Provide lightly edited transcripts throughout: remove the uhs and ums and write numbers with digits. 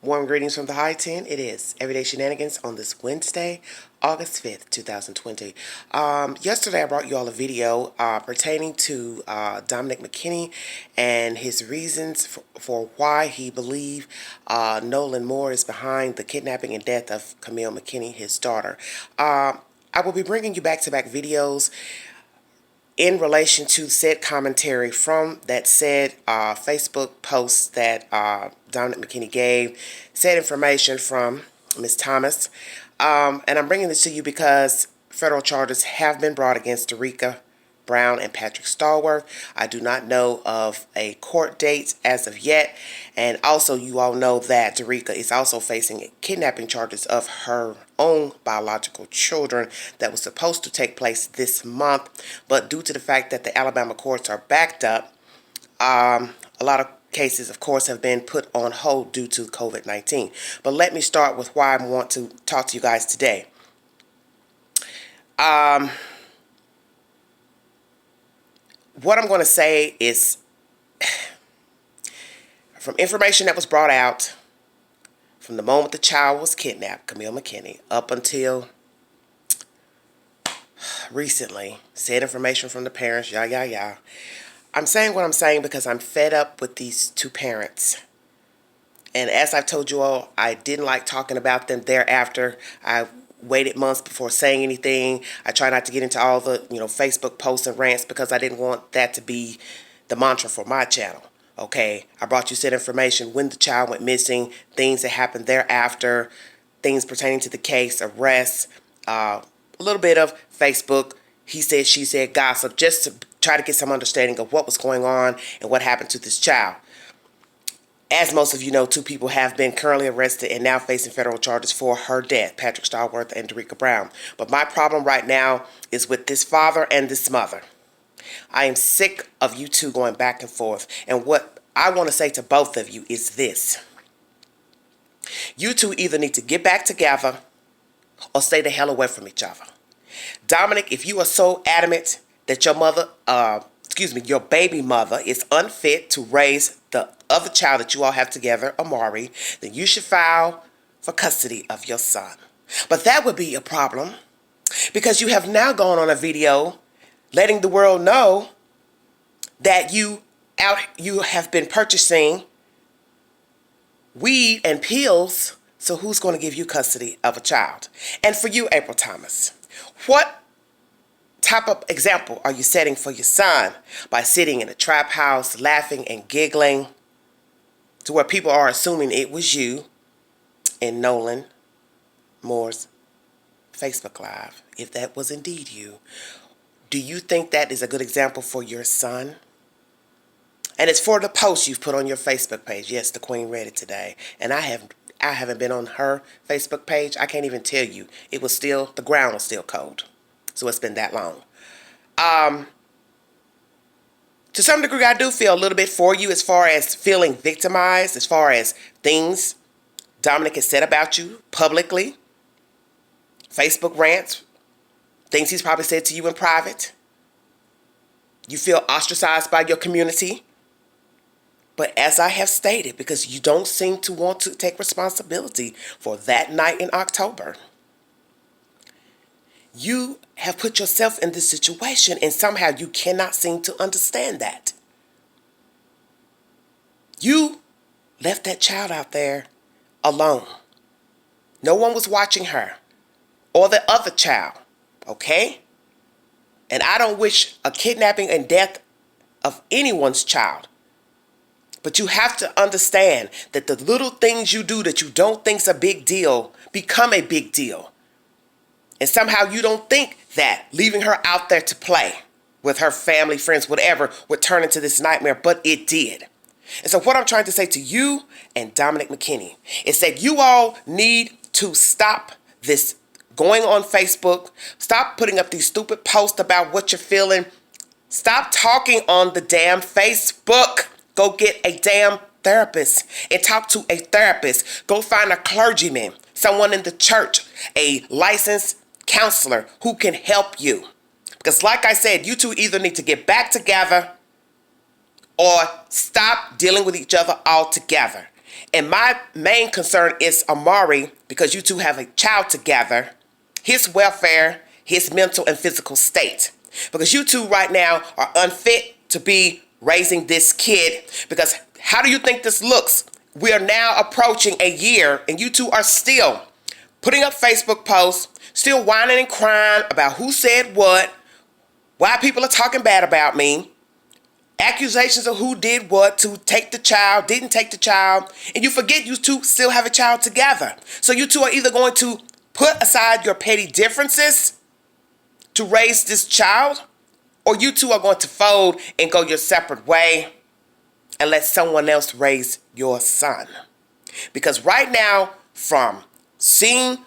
Warm greetings from the High 10. It is Everyday Shenanigans on this Wednesday, August 5th, 2020. Yesterday I brought you all a video pertaining to Dominic Mckinney and his reasons for why he believed Nolan Moore is behind the kidnapping and death of Camille Mckinney, his daughter. I will be bringing you back-to-back videos in relation to said commentary from that said Facebook post that Dominic Mckinney gave, said information from Ms. Thomas. And I'm bringing this to you because federal charges have been brought against Derica Brown and Patrick Stallworth. I do not know of a court date as of yet. And also, you all know that Derica is also facing kidnapping charges of her own biological children that was supposed to take place this month. But due to the fact that the Alabama courts are backed up, a lot of cases, of course, have been put on hold due to COVID-19. But let me start with why I want to talk to you guys today. What I'm going to say is, from information that was brought out from the moment the child was kidnapped, Camille Mckinney, up until recently, said information from the parents, I'm saying what I'm saying because I'm fed up with these two parents. And as I've told you all, I didn't like talking about them thereafter. I waited months before saying anything. I try not to get into all the, Facebook posts and rants because I didn't want that to be the mantra for my channel. Okay, I brought you said information when the child went missing, things that happened thereafter, things pertaining to the case, arrests, a little bit of Facebook, he said, she said, gossip, just to try to get some understanding of what was going on and what happened to this child. As most of you know, two people have been currently arrested and now facing federal charges for her death, Patrick Stallworth and Derica Brown. But my problem right now is with this father and this mother. I am sick of you two going back and forth. And what I want to say to both of you is this. You two either need to get back together or stay the hell away from each other. Dominic, if you are so adamant that your mother, your baby mother is unfit to raise the other child that you all have together, Amari, then you should file for custody of your son. But that would be a problem because you have now gone on a video letting the world know that you have been purchasing weed and pills. So who's going to give you custody of a child? And for you, April Thomas, what type of example are you setting for your son by sitting in a trap house, laughing and giggling to where people are assuming it was you in Nolan Moore's Facebook Live, if that was indeed you? Do you think that is a good example for your son? And it's for the post you've put on your Facebook page. Yes, the Queen read it today. And I haven't been on her Facebook page. I can't even tell you. The ground was still cold. So it's been that long. To some degree, I do feel a little bit for you as far as feeling victimized, as far as things Dominic has said about you publicly, Facebook rants, things he's probably said to you in private. You feel ostracized by your community. But as I have stated, because you don't seem to want to take responsibility for that night in October, you have put yourself in this situation and somehow you cannot seem to understand that. You left that child out there alone. No one was watching her or the other child, okay? And I don't wish a kidnapping and death of anyone's child. But you have to understand that the little things you do that you don't think's a big deal become a big deal. And somehow you don't think that leaving her out there to play with her family, friends, whatever, would turn into this nightmare, but it did. And so what I'm trying to say to you and Dominic Mckinney is that you all need to stop this going on Facebook. Stop putting up these stupid posts about what you're feeling. Stop talking on the damn Facebook. Go get a damn therapist and talk to a therapist. Go find a clergyman, someone in the church, a licensed counselor who can help you. Because like I said, you two either need to get back together or stop dealing with each other altogether. And my main concern is Amari, because you two have a child together, his welfare, his mental and physical state. Because you two right now are unfit to be raising this kid. Because how do you think this looks? We are now approaching a year and you two are still putting up Facebook posts, still whining and crying about who said what, why people are talking bad about me, accusations of who did what to take the child, didn't take the child, and you forget you two still have a child together. So you two are either going to put aside your petty differences to raise this child, or you two are going to fold and go your separate way and let someone else raise your son. Because right now, from seeing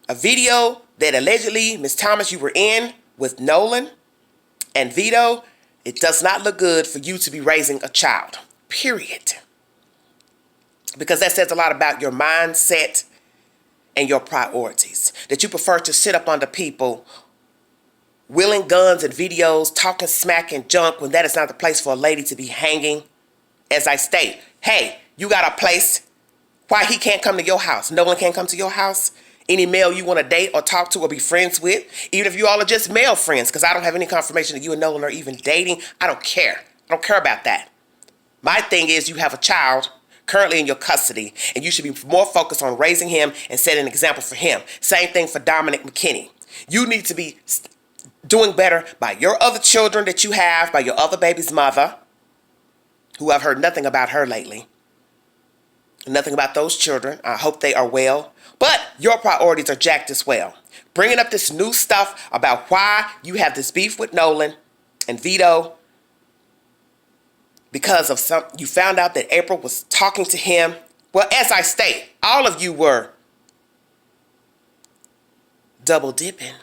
a video that allegedly, Ms. Thomas, you were in with Nolan and Vito, it does not look good for you to be raising a child, period. Because that says a lot about your mindset and your priorities. That you prefer to sit up under people wielding guns and videos, talking smack and junk, when that is not the place for a lady to be hanging. As I state, hey, you got a place. Why he can't come to your house? Nolan can't come to your house? Any male you want to date or talk to or be friends with, even if you all are just male friends, because I don't have any confirmation that you and Nolan are even dating. I don't care. I don't care about that. My thing is, you have a child currently in your custody, and you should be more focused on raising him and setting an example for him. Same thing for Dominic Mckinney. You need to be doing better by your other children that you have, by your other baby's mother, who I've heard nothing about her lately. Nothing about those children. I hope they are well. But your priorities are jacked as well. Bringing up this new stuff about why you have this beef with Nolan and Vito because of you found out that April was talking to him. Well, as I state, all of you were double dipping.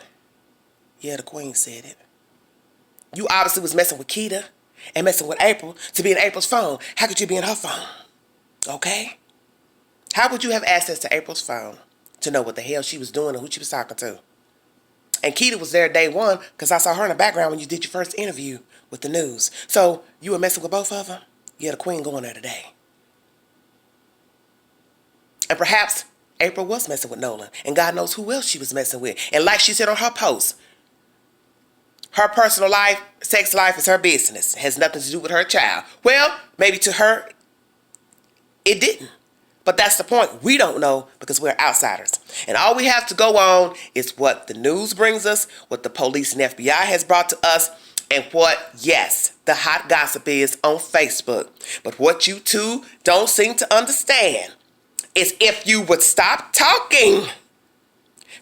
Yeah, the queen said it. You obviously was messing with Keita and messing with April to be in April's phone. How could you be in her phone? Okay? How would you have access to April's phone to know what the hell she was doing and who she was talking to? And Keita was there day one because I saw her in the background when you did your first interview with the news. So you were messing with both of them? Yeah, the queen going there today. And perhaps April was messing with Nolan. And God knows who else she was messing with. And like she said on her post, her personal life, sex life is her business. It has nothing to do with her child. Well, maybe to her, it didn't. But that's the point. We don't know because we're outsiders. And all we have to go on is what the news brings us, what the police and FBI has brought to us, and what, yes, the hot gossip is on Facebook. But what you two don't seem to understand is if you would stop talking,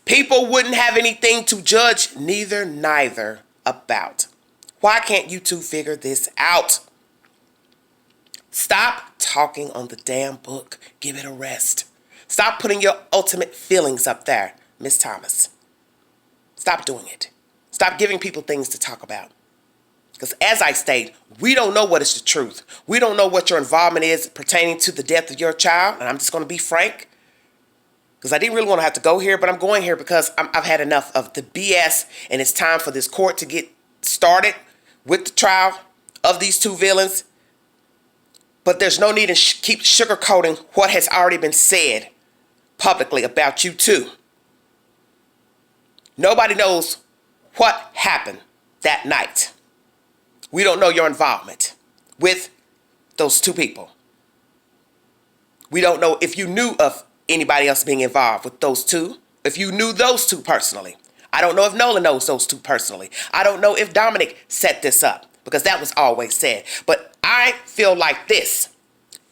people wouldn't have anything to judge neither about. Why can't you two figure this out? Stop talking on the damn book. Give it a rest. Stop putting your ultimate feelings up there, Miss Thomas. Stop doing it. Stop giving people things to talk about. Because as I state, we don't know what is the truth. We don't know what your involvement is pertaining to the death of your child. And I'm just going to be frank. Because I didn't really want to have to go here, but I'm going here because I've had enough of the BS. And it's time for this court to get started with the trial of these two villains. But there's no need to keep sugarcoating what has already been said publicly about you two. Nobody knows what happened that night. We don't know your involvement with those two people. We don't know if you knew of anybody else being involved with those two, if you knew those two personally. I don't know if Nolan knows those two personally. I don't know if Dominic set this up, because that was always said. But I feel like this.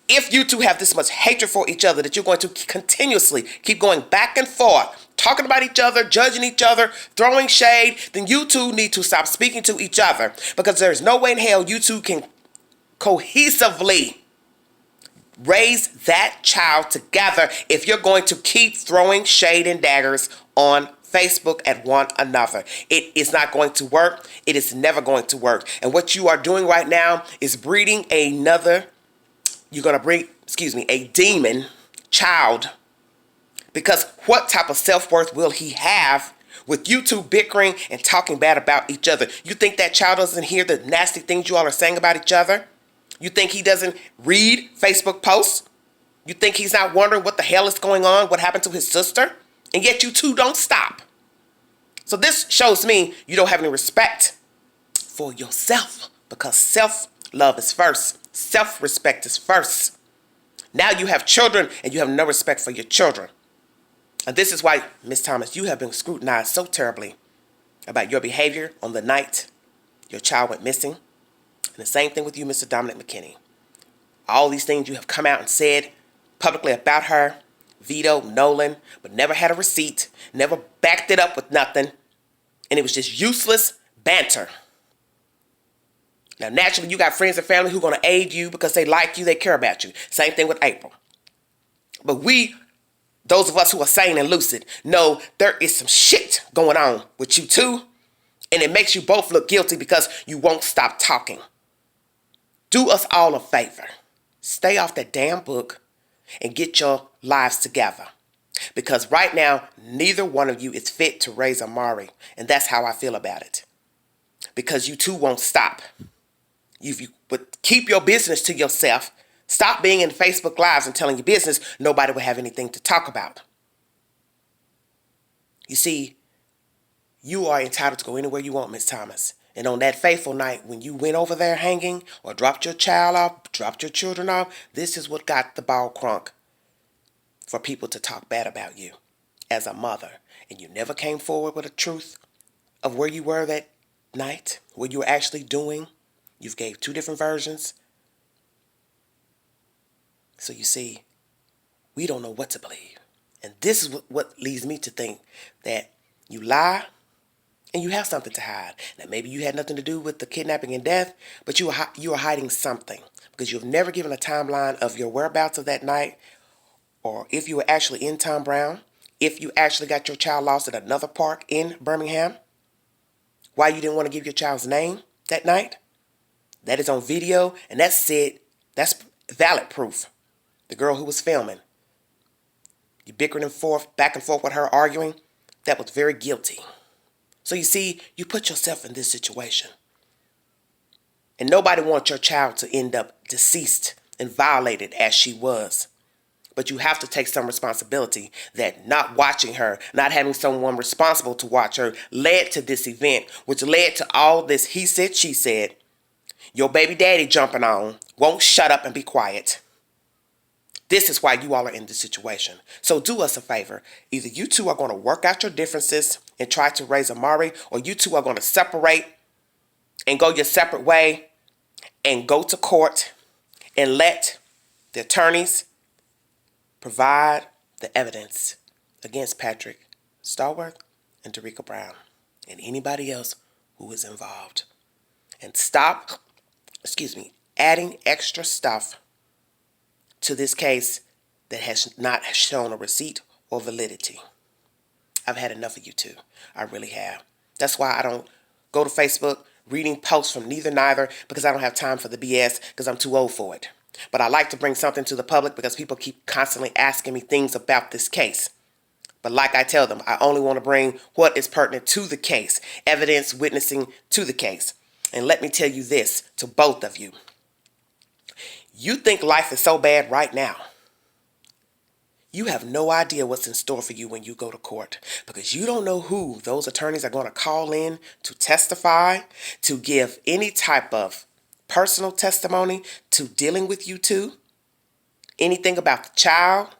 If you two have this much hatred for each other that you're going to continuously keep going back and forth, talking about each other, judging each other, throwing shade, then you two need to stop speaking to each other, because there's no way in hell you two can cohesively raise that child together if you're going to keep throwing shade and daggers on Facebook at one another. It is not going to work. It is never going to work. And what you are doing right now is breeding you're going to breed, a demon child. Because what type of self-worth will he have with you two bickering and talking bad about each other? You think that child doesn't hear the nasty things you all are saying about each other? You think he doesn't read Facebook posts? You think he's not wondering what the hell is going on, what happened to his sister? And yet you two don't stop. So this shows me you don't have any respect for yourself, because self-love is first. Self-respect is first. Now you have children and you have no respect for your children. And this is why, Miss Thomas, you have been scrutinized so terribly about your behavior on the night your child went missing. And the same thing with you, Mr. Dominic Mckinney. All these things you have come out and said publicly about her, Vito, Nolan, but never had a receipt, never backed it up with nothing, and it was just useless banter. Now, naturally, you got friends and family who are going to aid you because they like you, they care about you. Same thing with April. But we, those of us who are sane and lucid, know there is some shit going on with you two, and it makes you both look guilty because you won't stop talking. Do us all a favor. Stay off that damn book and get your lives together. Because right now, neither one of you is fit to raise Amari, and that's how I feel about it. Because you two won't stop. But keep your business to yourself. Stop being in Facebook Lives and telling your business. Nobody will have anything to talk about. You see, you are entitled to go anywhere you want, Miss Thomas. And on that fateful night when you went over there hanging or dropped your child off, dropped your children off, this is what got the ball crunk for people to talk bad about you as a mother. And you never came forward with a truth of where you were that night, what you were actually doing. You've gave two different versions. So you see, we don't know what to believe. And this is what leads me to think that you lie and you have something to hide. Now, maybe you had nothing to do with the kidnapping and death, but you are hiding something because you've never given a timeline of your whereabouts of that night, or if you were actually in Tom Brown, if you actually got your child lost at another park in Birmingham, why you didn't want to give your child's name that night. That is on video, and that's valid proof. The girl who was filming, you bickering back and forth with her, arguing, that was very guilty. So you see, you put yourself in this situation. And nobody wants your child to end up deceased and violated as she was. But you have to take some responsibility that not watching her, not having someone responsible to watch her, led to this event, which led to all this he said, she said. Your baby daddy jumping on, won't shut up and be quiet. This is why you all are in this situation. So do us a favor. Either you two are going to work out your differences and try to raise Amari, or you two are going to separate and go your separate way and go to court and let the attorneys provide the evidence against Patrick Stallworth and Derica Brown and anybody else who is involved. And stop, adding extra stuff to this case that has not shown a receipt or validity. I've had enough of you two. I really have. That's why I don't go to Facebook reading posts from neither, because I don't have time for the BS, because I'm too old for it. But I like to bring something to the public because people keep constantly asking me things about this case. But like I tell them, I only want to bring what is pertinent to the case, evidence witnessing to the case. And let me tell you this to both of you. You think life is so bad right now. You have no idea what's in store for you when you go to court, because you don't know who those attorneys are going to call in to testify, to give any type of personal testimony to dealing with you two. Anything about the child,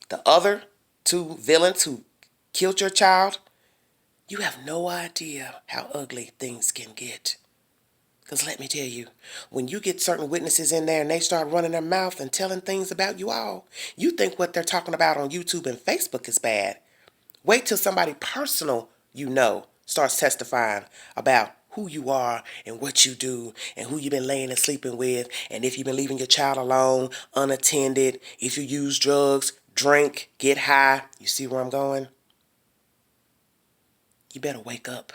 the other two villains who killed your child. You have no idea how ugly things can get. Because let me tell you, when you get certain witnesses in there and they start running their mouth and telling things about you all, you think what they're talking about on YouTube and Facebook is bad. Wait till somebody personal starts testifying about who you are and what you do and who you've been laying and sleeping with, and if you've been leaving your child alone, unattended, if you use drugs, drink, get high. You see where I'm going? You better wake up.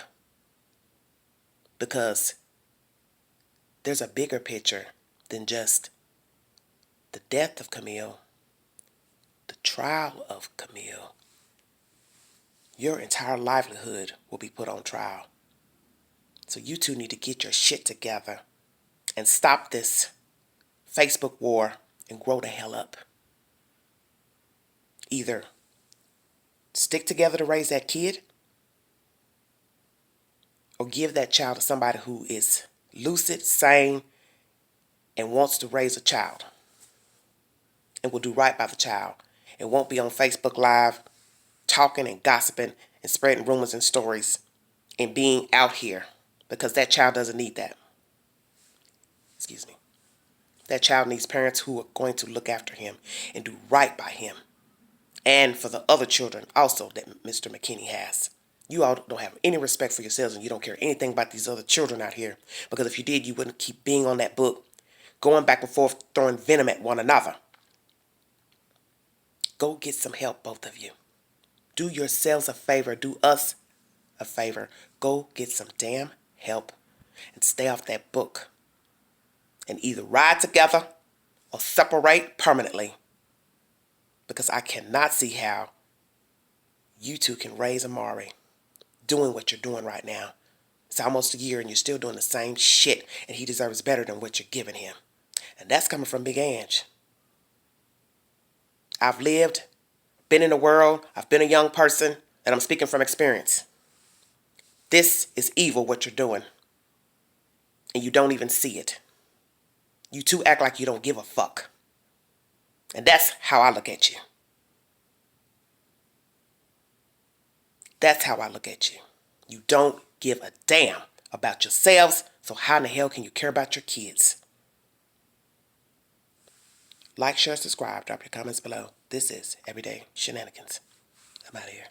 Because there's a bigger picture than just the death of Camille, the trial of Camille. Your entire livelihood will be put on trial. So you two need to get your shit together and stop this Facebook war and grow the hell up. Either stick together to raise that kid, or give that child to somebody who is lucid, sane, and wants to raise a child and will do right by the child and won't be on Facebook Live talking and gossiping and spreading rumors and stories and being out here, because that child doesn't need that. Excuse me. That child needs parents who are going to look after him and do right by him. And for the other children also that Mr. Mckinney has. You all don't have any respect for yourselves, and you don't care anything about these other children out here. Because if you did, you wouldn't keep being on that book, going back and forth, throwing venom at one another. Go get some help, both of you. Do yourselves a favor. Do us a favor. Go get some damn help and stay off that book. And either ride together or separate permanently. Because I cannot see how you two can raise Amari doing what you're doing right now. It's almost a year and you're still doing the same shit, and he deserves better than what you're giving him. And that's coming from Big Ange. I've lived, been in the world, I've been a young person, and I'm speaking from experience. This is evil what you're doing, and you don't even see it. You two act like you don't give a fuck. And that's how I look at you. That's how I look at you. You don't give a damn about yourselves, so how in the hell can you care about your kids? Like, share, subscribe, drop your comments below. This is Everyday Shenanigans. I'm out of here.